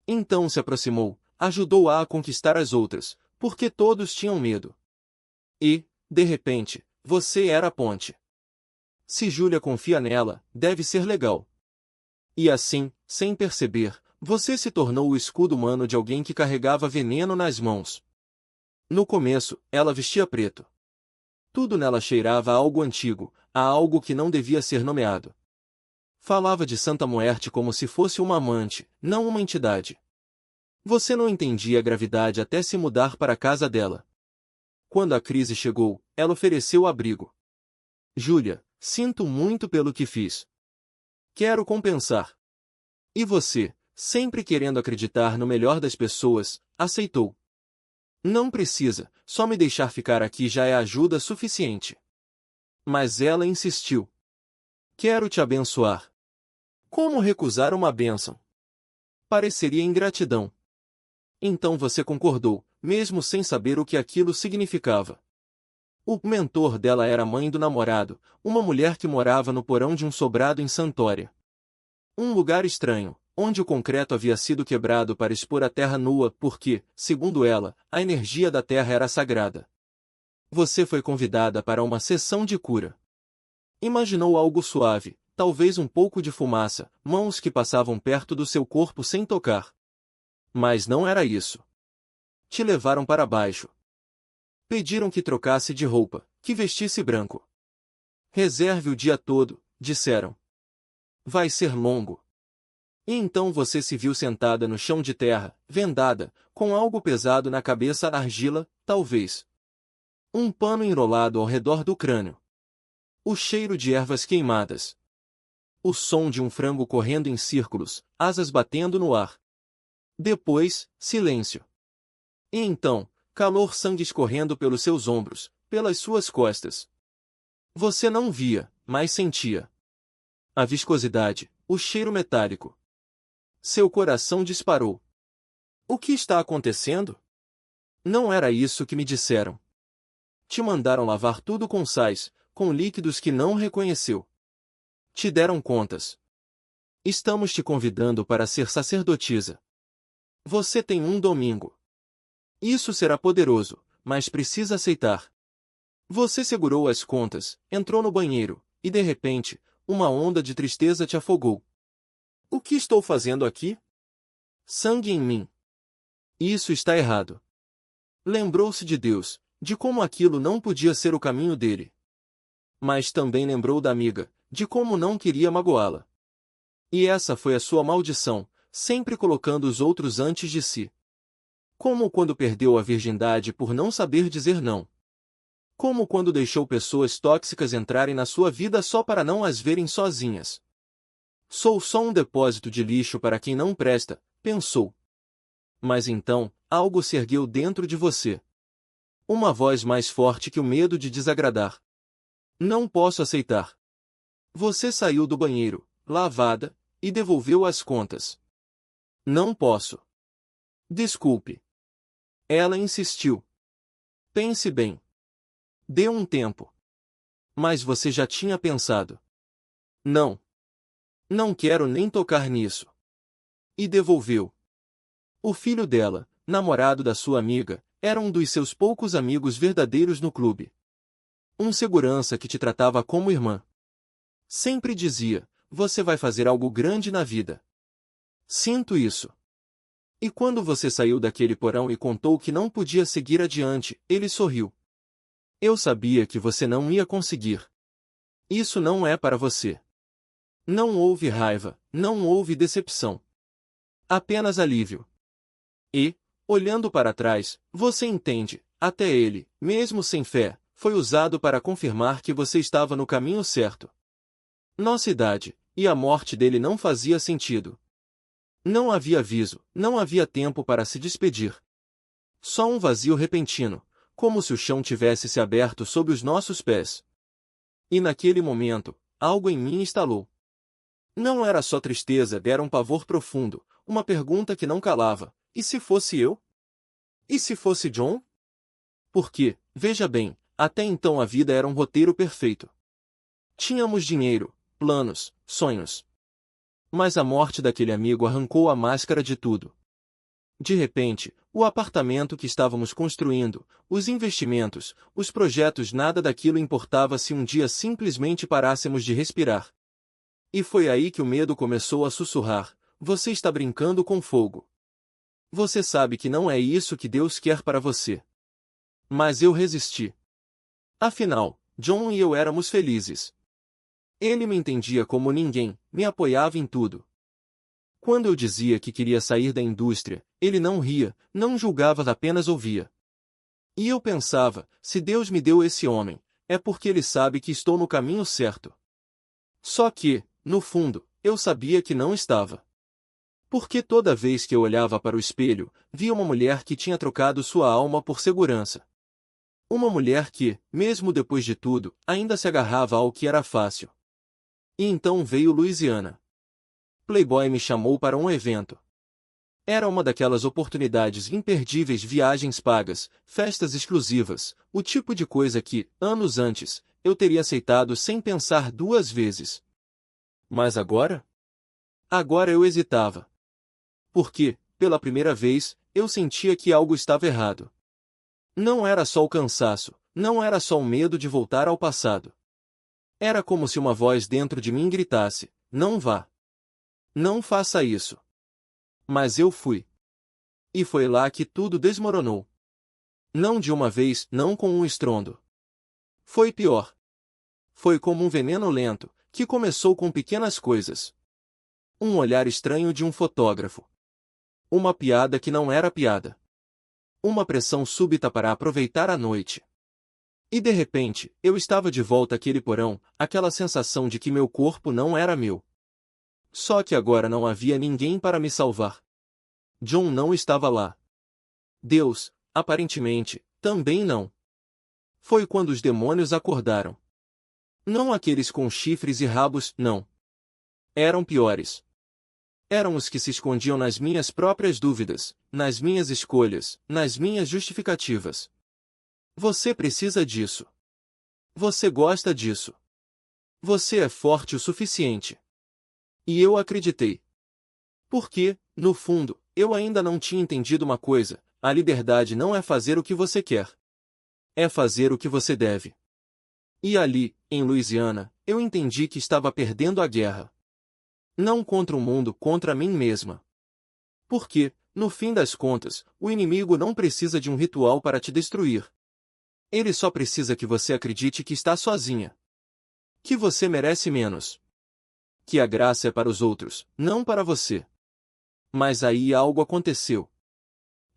Então se aproximou, ajudou-a a conquistar as outras, porque todos tinham medo. E, de repente, você era a ponte. Se Júlia confia nela, deve ser legal. E assim, sem perceber, você se tornou o escudo humano de alguém que carregava veneno nas mãos. No começo, ela vestia preto. Tudo nela cheirava a algo antigo, a algo que não devia ser nomeado. Falava de Santa Muerte como se fosse uma amante, não uma entidade. Você não entendia a gravidade até se mudar para a casa dela. Quando a crise chegou, ela ofereceu abrigo. Júlia, sinto muito pelo que fiz. Quero compensar. E você, sempre querendo acreditar no melhor das pessoas, aceitou. Não precisa, só me deixar ficar aqui já é ajuda suficiente. Mas ela insistiu. Quero te abençoar. Como recusar uma bênção? Pareceria ingratidão. Então você concordou, mesmo sem saber o que aquilo significava. O mentor dela era a mãe do namorado, uma mulher que morava no porão de um sobrado em Santória. Um lugar estranho, onde o concreto havia sido quebrado para expor a terra nua porque, segundo ela, a energia da terra era sagrada. Você foi convidada para uma sessão de cura. Imaginou algo suave, talvez um pouco de fumaça, mãos que passavam perto do seu corpo sem tocar. Mas não era isso. Te levaram para baixo. Pediram que trocasse de roupa, que vestisse branco. Reserve o dia todo, disseram. Vai ser longo. E então você se viu sentada no chão de terra, vendada, com algo pesado na cabeça, argila, talvez. Um pano enrolado ao redor do crânio. O cheiro de ervas queimadas. O som de um frango correndo em círculos, asas batendo no ar. Depois, silêncio. E então, calor, sangue escorrendo pelos seus ombros, pelas suas costas. Você não via, mas sentia. A viscosidade, o cheiro metálico. Seu coração disparou. O que está acontecendo? Não era isso que me disseram. Te mandaram lavar tudo com sais, com líquidos que não reconheceu. Te deram contas. Estamos te convidando para ser sacerdotisa. Você tem um domingo. Isso será poderoso, mas precisa aceitar. Você segurou as contas, entrou no banheiro, e de repente, uma onda de tristeza te afogou. O que estou fazendo aqui? Sangue em mim. Isso está errado. Lembrou-se de Deus, de como aquilo não podia ser o caminho dele. Mas também lembrou da amiga, de como não queria magoá-la. E essa foi a sua maldição, sempre colocando os outros antes de si. Como quando perdeu a virgindade por não saber dizer não. Como quando deixou pessoas tóxicas entrarem na sua vida só para não as verem sozinhas. Sou só um depósito de lixo para quem não presta, pensou. Mas então, algo se ergueu dentro de você. Uma voz mais forte que o medo de desagradar. Não posso aceitar. Você saiu do banheiro, lavada, e devolveu as contas. Não posso. Desculpe. Ela insistiu. Pense bem. Dê um tempo. Mas você já tinha pensado. Não. Não quero nem tocar nisso. E devolveu. O filho dela, namorado da sua amiga, era um dos seus poucos amigos verdadeiros no clube. Um segurança que te tratava como irmã. Sempre dizia, você vai fazer algo grande na vida. Sinto isso. E quando você saiu daquele porão e contou que não podia seguir adiante, ele sorriu. Eu sabia que você não ia conseguir. Isso não é para você. Não houve raiva, não houve decepção. Apenas alívio. E, olhando para trás, você entende, até ele, mesmo sem fé, foi usado para confirmar que você estava no caminho certo. Nossa idade, e a morte dele não fazia sentido. Não havia aviso, não havia tempo para se despedir. Só um vazio repentino, como se o chão tivesse se aberto sob os nossos pés. E naquele momento, algo em mim estalou. Não era só tristeza, era um pavor profundo, uma pergunta que não calava. E se fosse eu? E se fosse John? Porque, veja bem, até então a vida era um roteiro perfeito. Tínhamos dinheiro, planos, sonhos. Mas a morte daquele amigo arrancou a máscara de tudo. De repente, o apartamento que estávamos construindo, os investimentos, os projetos, nada daquilo importava se um dia simplesmente parássemos de respirar. E foi aí que o medo começou a sussurrar, você está brincando com fogo. Você sabe que não é isso que Deus quer para você. Mas eu resisti. Afinal, John e eu éramos felizes. Ele me entendia como ninguém, me apoiava em tudo. Quando eu dizia que queria sair da indústria, ele não ria, não julgava, apenas ouvia. E eu pensava, se Deus me deu esse homem, é porque ele sabe que estou no caminho certo. Só que, no fundo, eu sabia que não estava. Porque toda vez que eu olhava para o espelho, via uma mulher que tinha trocado sua alma por segurança. Uma mulher que, mesmo depois de tudo, ainda se agarrava ao que era fácil. E então veio Louisiana. Playboy me chamou para um evento. Era uma daquelas oportunidades imperdíveis, viagens pagas, festas exclusivas, o tipo de coisa que, anos antes, eu teria aceitado sem pensar duas vezes. Mas agora? Agora eu hesitava. Porque, pela primeira vez, eu sentia que algo estava errado. Não era só o cansaço, não era só o medo de voltar ao passado. Era como se uma voz dentro de mim gritasse, não vá. Não faça isso. Mas eu fui. E foi lá que tudo desmoronou. Não de uma vez, não com um estrondo. Foi pior. Foi como um veneno lento, que começou com pequenas coisas. Um olhar estranho de um fotógrafo. Uma piada que não era piada. Uma pressão súbita para aproveitar a noite. E de repente, eu estava de volta àquele porão, aquela sensação de que meu corpo não era meu. Só que agora não havia ninguém para me salvar. John não estava lá. Deus, aparentemente, também não. Foi quando os demônios acordaram. Não aqueles com chifres e rabos, não. Eram piores. Eram os que se escondiam nas minhas próprias dúvidas, nas minhas escolhas, nas minhas justificativas. Você precisa disso. Você gosta disso. Você é forte o suficiente. E eu acreditei. Porque, no fundo, eu ainda não tinha entendido uma coisa: a liberdade não é fazer o que você quer. É fazer o que você deve. E ali, em Louisiana, eu entendi que estava perdendo a guerra. Não contra o mundo, contra mim mesma. Porque, no fim das contas, o inimigo não precisa de um ritual para te destruir. Ele só precisa que você acredite que está sozinha. Que você merece menos. Que a graça é para os outros, não para você. Mas aí algo aconteceu.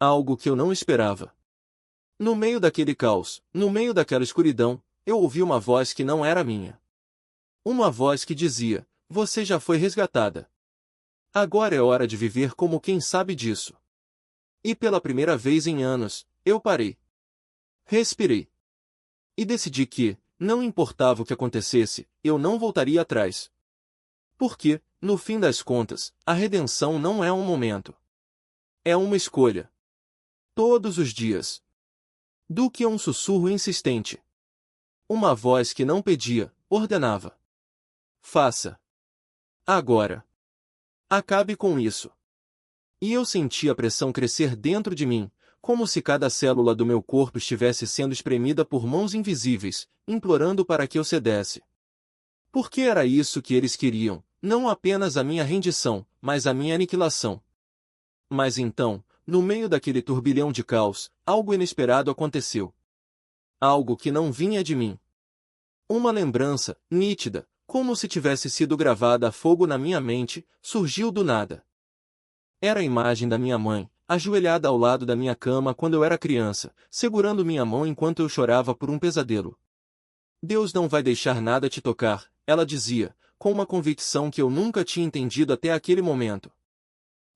Algo que eu não esperava. No meio daquele caos, no meio daquela escuridão, eu ouvi uma voz que não era minha. Uma voz que dizia: você já foi resgatada. Agora é hora de viver como quem sabe disso. E pela primeira vez em anos, eu parei. Respirei. E decidi que, não importava o que acontecesse, eu não voltaria atrás. Porque, no fim das contas, a redenção não é um momento. É uma escolha. Todos os dias. Do que um sussurro insistente. Uma voz que não pedia, ordenava. Faça. Agora. Acabe com isso. E eu senti a pressão crescer dentro de mim, como se cada célula do meu corpo estivesse sendo espremida por mãos invisíveis, implorando para que eu cedesse. Porque era isso que eles queriam, não apenas a minha rendição, mas a minha aniquilação. Mas então, no meio daquele turbilhão de caos, algo inesperado aconteceu. Algo que não vinha de mim. Uma lembrança, nítida, como se tivesse sido gravada a fogo na minha mente, surgiu do nada. Era a imagem da minha mãe, ajoelhada ao lado da minha cama quando eu era criança, segurando minha mão enquanto eu chorava por um pesadelo. Deus não vai deixar nada te tocar, ela dizia, com uma convicção que eu nunca tinha entendido até aquele momento.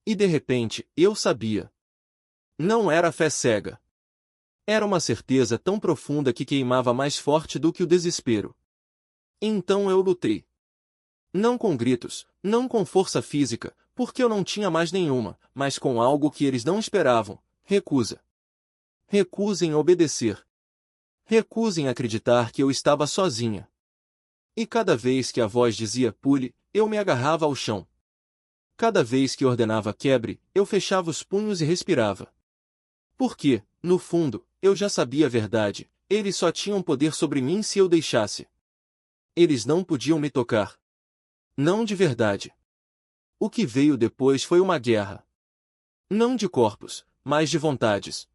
E de repente, eu sabia. Não era fé cega. Era uma certeza tão profunda que queimava mais forte do que o desespero. Então eu lutei. Não com gritos, não com força física, porque eu não tinha mais nenhuma, mas com algo que eles não esperavam: recusa. Recusem obedecer. Recusem acreditar que eu estava sozinha. E cada vez que a voz dizia pule, eu me agarrava ao chão. Cada vez que ordenava quebre, eu fechava os punhos e respirava. Porque, no fundo, eu já sabia a verdade, eles só tinham poder sobre mim se eu deixasse. Eles não podiam me tocar. Não de verdade. O que veio depois foi uma guerra. Não de corpos, mas de vontades.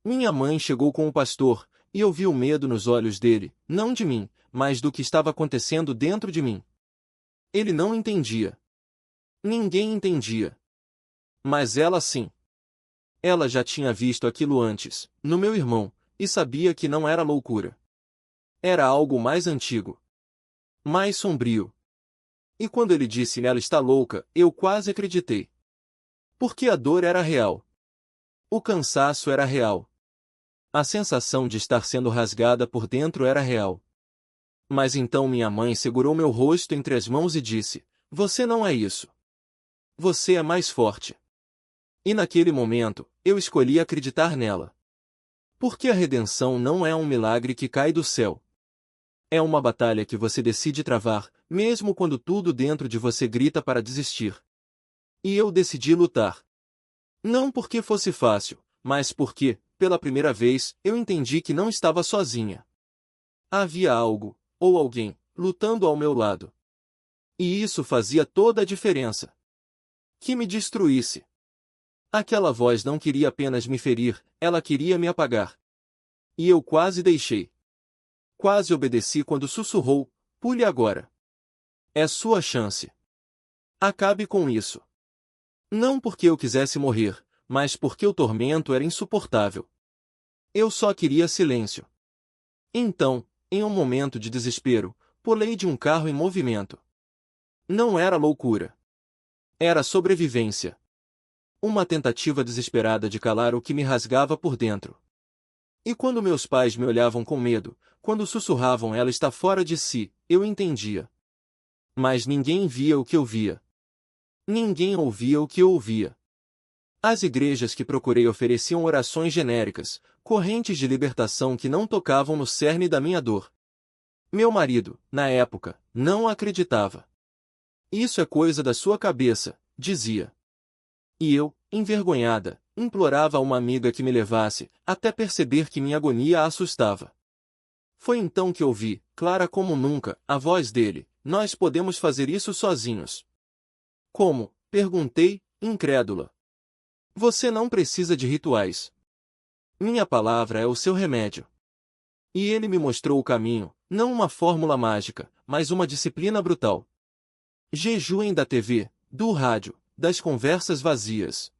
Minha mãe chegou com o pastor, e eu vi o medo nos olhos dele, não de mim, mas do que estava acontecendo dentro de mim. Ele não entendia. Ninguém entendia. Mas ela sim. Ela já tinha visto aquilo antes, no meu irmão, e sabia que não era loucura. Era algo mais antigo. Mais sombrio. E quando ele disse ela está louca, eu quase acreditei. Porque a dor era real. O cansaço era real. A sensação de estar sendo rasgada por dentro era real. Mas então minha mãe segurou meu rosto entre as mãos e disse: você não é isso. Você é mais forte. E naquele momento, eu escolhi acreditar nela. Porque a redenção não é um milagre que cai do céu. É uma batalha que você decide travar, mesmo quando tudo dentro de você grita para desistir. E eu decidi lutar. Não porque fosse fácil, mas porque, pela primeira vez, eu entendi que não estava sozinha. Havia algo, ou alguém, lutando ao meu lado. E isso fazia toda a diferença. Que me destruísse. Aquela voz não queria apenas me ferir, ela queria me apagar. E eu quase deixei. Quase obedeci quando sussurrou: pule agora. É sua chance. Acabe com isso. Não porque eu quisesse morrer, mas porque o tormento era insuportável. Eu só queria silêncio. Então, em um momento de desespero, pulei de um carro em movimento. Não era loucura. Era sobrevivência. Uma tentativa desesperada de calar o que me rasgava por dentro. E quando meus pais me olhavam com medo, quando sussurravam ela está fora de si, eu entendia. Mas ninguém via o que eu via. Ninguém ouvia o que eu ouvia. As igrejas que procurei ofereciam orações genéricas, correntes de libertação que não tocavam no cerne da minha dor. Meu marido, na época, não acreditava. Isso é coisa da sua cabeça, dizia. E eu, envergonhada, implorava a uma amiga que me levasse, até perceber que minha agonia a assustava. Foi então que ouvi, clara como nunca, a voz dele: nós podemos fazer isso sozinhos. Como? Perguntei, incrédula. Você não precisa de rituais. Minha palavra é o seu remédio. E ele me mostrou o caminho, não uma fórmula mágica, mas uma disciplina brutal. Jejuem da TV, do rádio, das conversas vazias.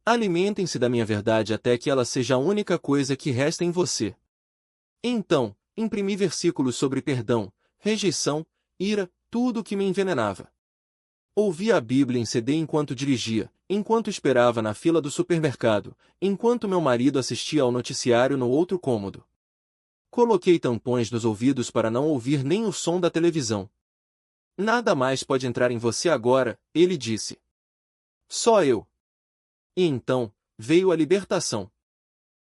Alimentem-se da minha verdade até que ela seja a única coisa que resta em você. Então, imprimi versículos sobre perdão, rejeição, ira, tudo o que me envenenava. Ouvi a Bíblia em CD enquanto dirigia, enquanto esperava na fila do supermercado, enquanto meu marido assistia ao noticiário no outro cômodo. Coloquei tampões nos ouvidos para não ouvir nem o som da televisão. Nada mais pode entrar em você agora, ele disse. Só eu. E então, veio a libertação.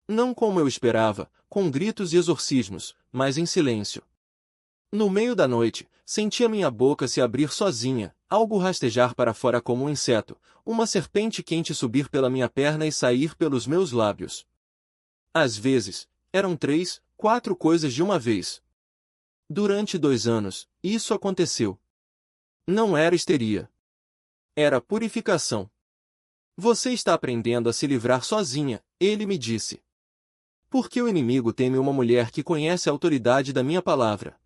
Não como eu esperava, com gritos e exorcismos, mas em silêncio. No meio da noite, sentia minha boca se abrir sozinha, algo rastejar para fora como um inseto, uma serpente quente subir pela minha perna e sair pelos meus lábios. Às vezes, eram 3, 4 coisas de uma vez. Durante 2 anos, isso aconteceu. Não era histeria. Era purificação. Você está aprendendo a se livrar sozinha, ele me disse. Porque o inimigo teme uma mulher que conhece a autoridade da minha palavra.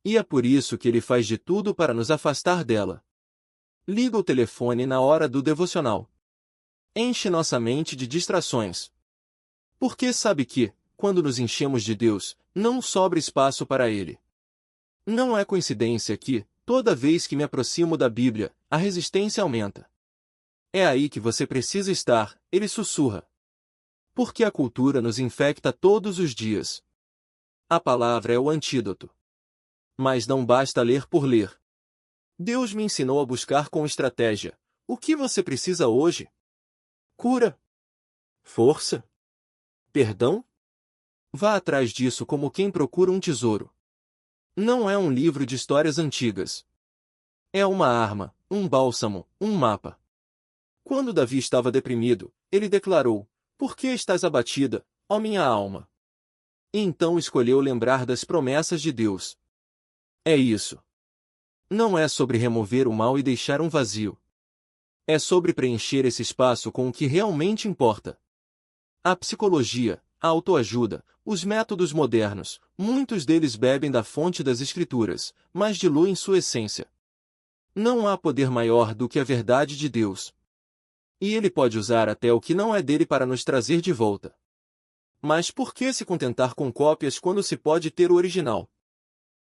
E é por isso que ele faz de tudo para nos afastar dela. Liga o telefone na hora do devocional. Enche nossa mente de distrações. Porque sabe que, quando nos enchemos de Deus, não sobra espaço para Ele. Não é coincidência que, toda vez que me aproximo da Bíblia, a resistência aumenta. É aí que você precisa estar, ele sussurra. Porque a cultura nos infecta todos os dias. A palavra é o antídoto. Mas não basta ler por ler. Deus me ensinou a buscar com estratégia. O que você precisa hoje? Cura? Força? Perdão? Vá atrás disso como quem procura um tesouro. Não é um livro de histórias antigas. É uma arma, um bálsamo, um mapa. Quando Davi estava deprimido, ele declarou: Por que estás abatida, ó minha alma? E então escolheu lembrar das promessas de Deus. É isso. Não é sobre remover o mal e deixar um vazio. É sobre preencher esse espaço com o que realmente importa. A psicologia, a autoajuda, os métodos modernos, muitos deles bebem da fonte das Escrituras, mas diluem sua essência. Não há poder maior do que a verdade de Deus. E ele pode usar até o que não é dele para nos trazer de volta. Mas por que se contentar com cópias quando se pode ter o original?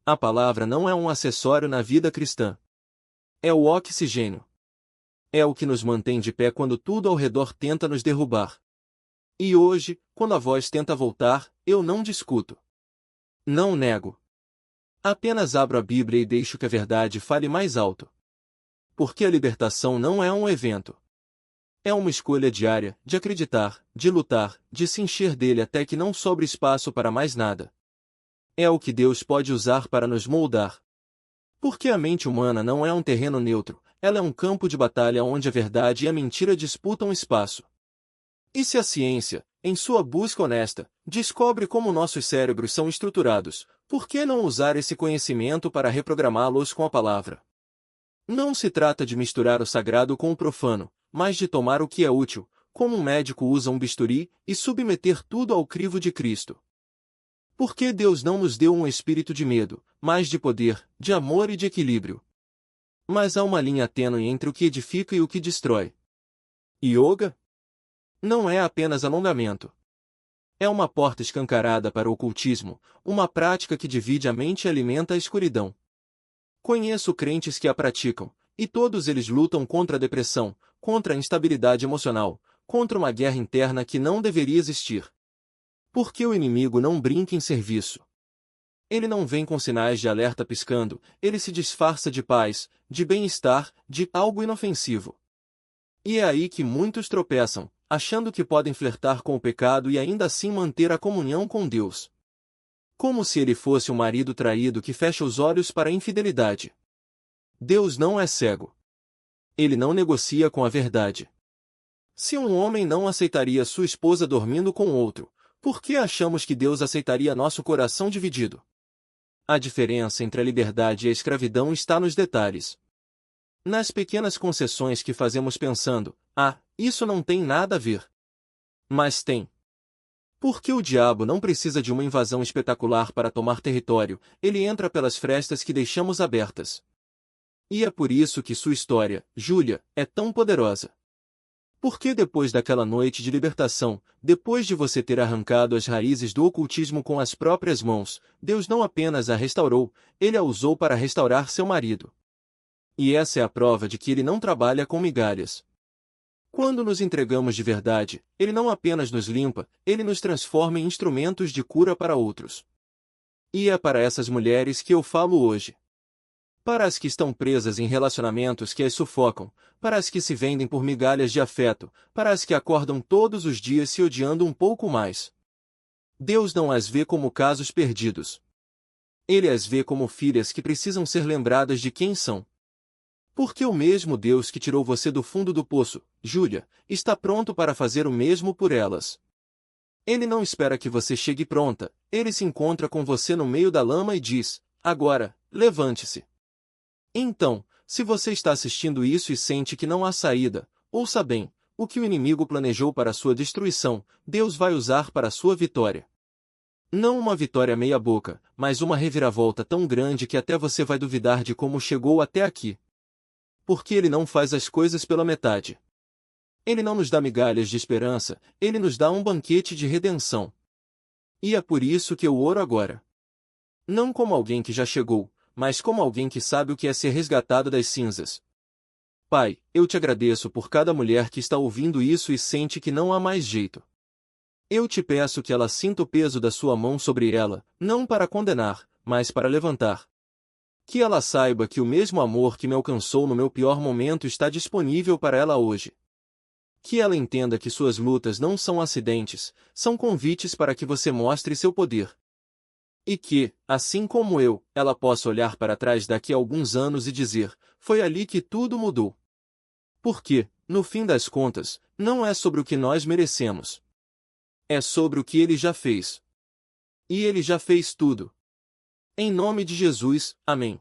A palavra não é um acessório na vida cristã. É o oxigênio. É o que nos mantém de pé quando tudo ao redor tenta nos derrubar. E hoje, quando a voz tenta voltar, eu não discuto. Não nego. Apenas abro a Bíblia e deixo que a verdade fale mais alto. Porque a libertação não é um evento. É uma escolha diária, de acreditar, de lutar, de se encher dele até que não sobre espaço para mais nada. É o que Deus pode usar para nos moldar. Porque a mente humana não é um terreno neutro, ela é um campo de batalha onde a verdade e a mentira disputam espaço. E se a ciência, em sua busca honesta, descobre como nossos cérebros são estruturados, por que não usar esse conhecimento para reprogramá-los com a palavra? Não se trata de misturar o sagrado com o profano, mas de tomar o que é útil, como um médico usa um bisturi, e submeter tudo ao crivo de Cristo. Porque Deus não nos deu um espírito de medo, mas de poder, de amor e de equilíbrio. Mas há uma linha tênue entre o que edifica e o que destrói. Yoga? Não é apenas alongamento. É uma porta escancarada para o ocultismo, uma prática que divide a mente e alimenta a escuridão. Conheço crentes que a praticam, e todos eles lutam contra a depressão, contra a instabilidade emocional, contra uma guerra interna que não deveria existir. Porque o inimigo não brinca em serviço. Ele não vem com sinais de alerta piscando, ele se disfarça de paz, de bem-estar, de algo inofensivo. E é aí que muitos tropeçam, achando que podem flertar com o pecado e ainda assim manter a comunhão com Deus. Como se ele fosse um marido traído que fecha os olhos para a infidelidade. Deus não é cego. Ele não negocia com a verdade. Se um homem não aceitaria sua esposa dormindo com outro, por que achamos que Deus aceitaria nosso coração dividido? A diferença entre a liberdade e a escravidão está nos detalhes. Nas pequenas concessões que fazemos pensando, isso não tem nada a ver. Mas tem. Porque o diabo não precisa de uma invasão espetacular para tomar território, ele entra pelas frestas que deixamos abertas. E é por isso que sua história, Júlia, é tão poderosa. Porque depois daquela noite de libertação, depois de você ter arrancado as raízes do ocultismo com as próprias mãos, Deus não apenas a restaurou, ele a usou para restaurar seu marido. E essa é a prova de que ele não trabalha com migalhas. Quando nos entregamos de verdade, ele não apenas nos limpa, ele nos transforma em instrumentos de cura para outros. E é para essas mulheres que eu falo hoje. Para as que estão presas em relacionamentos que as sufocam, para as que se vendem por migalhas de afeto, para as que acordam todos os dias se odiando um pouco mais. Deus não as vê como casos perdidos. Ele as vê como filhas que precisam ser lembradas de quem são. Porque o mesmo Deus que tirou você do fundo do poço, Júlia, está pronto para fazer o mesmo por elas. Ele não espera que você chegue pronta, ele se encontra com você no meio da lama e diz, agora, levante-se. Então, se você está assistindo isso e sente que não há saída, ouça bem, o que o inimigo planejou para sua destruição, Deus vai usar para sua vitória. Não uma vitória meia-boca, mas uma reviravolta tão grande que até você vai duvidar de como chegou até aqui. Porque ele não faz as coisas pela metade. Ele não nos dá migalhas de esperança, ele nos dá um banquete de redenção. E é por isso que eu oro agora. Não como alguém que já chegou, mas como alguém que sabe o que é ser resgatado das cinzas. Pai, eu te agradeço por cada mulher que está ouvindo isso e sente que não há mais jeito. Eu te peço que ela sinta o peso da sua mão sobre ela, não para condenar, mas para levantar. Que ela saiba que o mesmo amor que me alcançou no meu pior momento está disponível para ela hoje. Que ela entenda que suas lutas não são acidentes, são convites para que você mostre seu poder. E que, assim como eu, ela possa olhar para trás daqui a alguns anos e dizer, foi ali que tudo mudou. Porque, no fim das contas, não é sobre o que nós merecemos. É sobre o que ele já fez. E ele já fez tudo. Em nome de Jesus, amém.